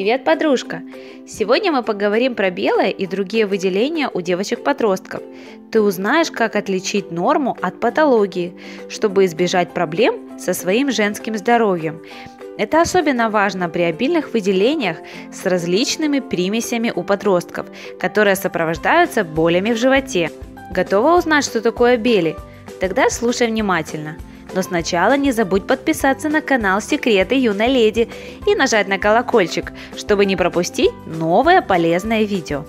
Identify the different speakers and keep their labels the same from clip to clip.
Speaker 1: Привет, подружка! Сегодня мы поговорим про белое и другие выделения у девочек-подростков. Ты узнаешь, как отличить норму от патологии, чтобы избежать проблем со своим женским здоровьем. Это особенно важно при обильных выделениях с различными примесями у подростков, которые сопровождаются болями в животе. Готова узнать, что такое бели? Тогда слушай внимательно. Но сначала не забудь подписаться на канал Секреты юной леди и нажать на колокольчик, чтобы не пропустить новое полезное видео.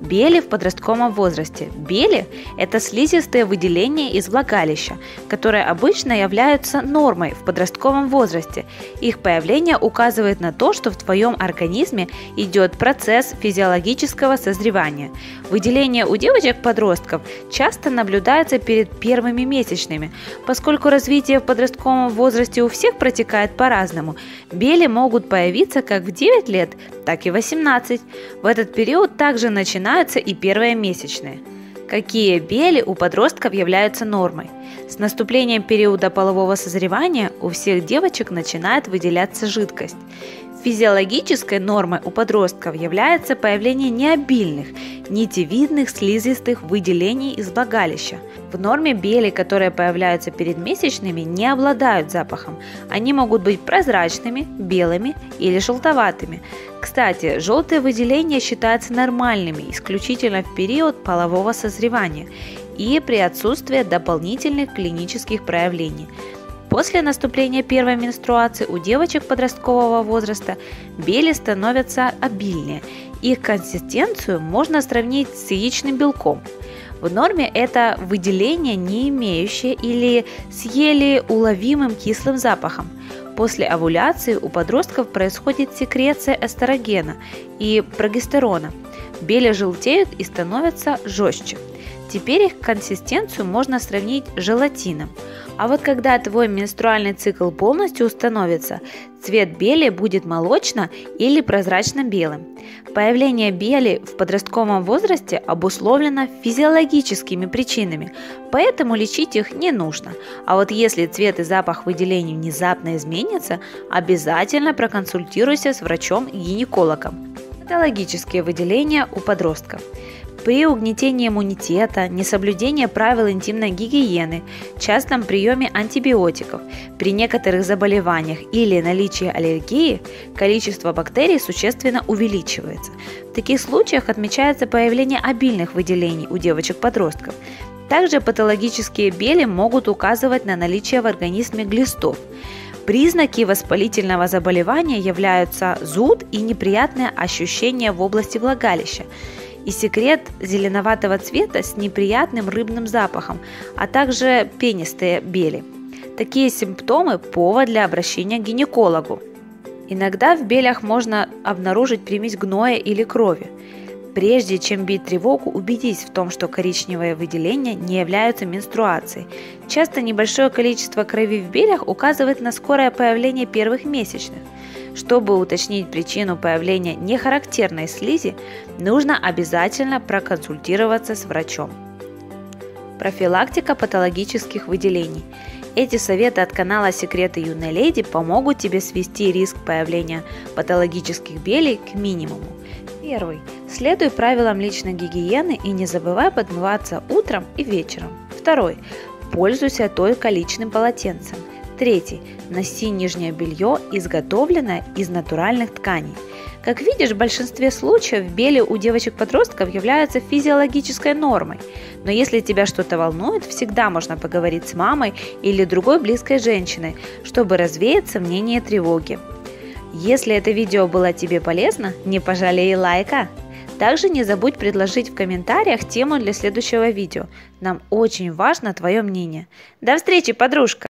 Speaker 1: Бели в подростковом возрасте. Бели – это слизистые выделения из влагалища, которые обычно являются нормой в подростковом возрасте. Их появление указывает на то, что в твоем организме идет процесс физиологического созревания. Выделения у девочек-подростков часто наблюдаются перед первыми месячными. Поскольку развитие в подростковом возрасте у всех протекает по-разному, бели могут появиться как в 9 лет, так и в 18. В этот период также начинаются и первые месячные. Какие бели у подростков являются нормой? С наступлением периода полового созревания у всех девочек начинает выделяться жидкость. Физиологической нормой у подростков является появление необильных, нитевидных слизистых выделений из влагалища. В норме бели, которые появляются перед месячными, не обладают запахом. Они могут быть прозрачными, белыми или желтоватыми. Кстати, желтые выделения считаются нормальными исключительно в период полового созревания и при отсутствии дополнительных клинических проявлений. После наступления первой менструации у девочек подросткового возраста бели становятся обильнее. Их консистенцию можно сравнить с яичным белком. В норме это выделение, не имеющее или с еле уловимым кислым запахом. После овуляции у подростков происходит секреция эстрогена и прогестерона. Бели желтеют и становятся жестче. Теперь их консистенцию можно сравнить с желатином. А вот когда твой менструальный цикл полностью установится, цвет бели будет молочно- или прозрачно-белым. Появление бели в подростковом возрасте обусловлено физиологическими причинами, поэтому лечить их не нужно. А вот если цвет и запах выделений внезапно изменятся, обязательно проконсультируйся с врачом-гинекологом. Патологические выделения у подростков. При угнетении иммунитета, несоблюдении правил интимной гигиены, частом приеме антибиотиков, при некоторых заболеваниях или наличии аллергии количество бактерий существенно увеличивается. В таких случаях отмечается появление обильных выделений у девочек-подростков. Также патологические бели могут указывать на наличие в организме глистов. Признаки воспалительного заболевания являются зуд и неприятное ощущение в области влагалища, и секрет зеленоватого цвета с неприятным рыбным запахом, а также пенистые бели. Такие симптомы – повод для обращения к гинекологу. Иногда в белях можно обнаружить примесь гноя или крови. Прежде чем бить тревогу, убедись в том, что коричневые выделения не являются менструацией. Часто небольшое количество крови в белях указывает на скорое появление первых месячных. Чтобы уточнить причину появления нехарактерной слизи, нужно обязательно проконсультироваться с врачом. Профилактика патологических выделений. Эти советы от канала Секреты юной леди помогут тебе свести риск появления патологических белей к минимуму. Первый. Следуй правилам личной гигиены и не забывай подмываться утром и вечером. Второй. Пользуйся только личным полотенцем. Третий. Носи нижнее белье, изготовленное из натуральных тканей. Как видишь, в большинстве случаев бели у девочек-подростков являются физиологической нормой. Но если тебя что-то волнует, всегда можно поговорить с мамой или другой близкой женщиной, чтобы развеять сомнения и тревоги. Если это видео было тебе полезно, не пожалей лайка. Также не забудь предложить в комментариях тему для следующего видео. Нам очень важно твое мнение. До встречи, подружка!